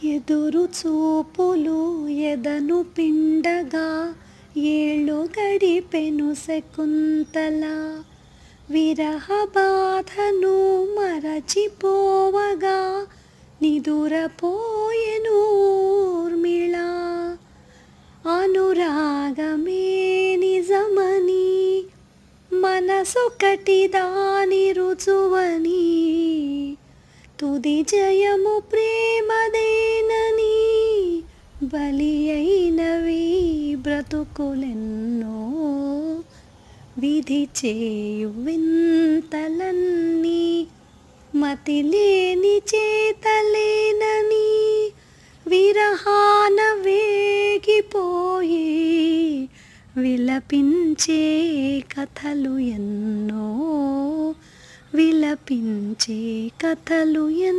ఎదురు చూపులు ఎదను పిండగా ఏళ్ళు గడిపెను శకుంతల. విరహ బాధను మరచిపోవగా నిదురపోయెను ఊర్మిళ. అనురాగమే నిజమని మనసొకటి దాని రుజువని, తుది జయము ప్రేమదేనని బలి అయినవి బ్రతుకులెన్నో. విధి చేయు వింతలన్నీ మతిలేని చేతలేనని విరహాన వేగిపోయి విలపించే కథలు ఎన్నో, విలపించే కథలు ఎన్నో.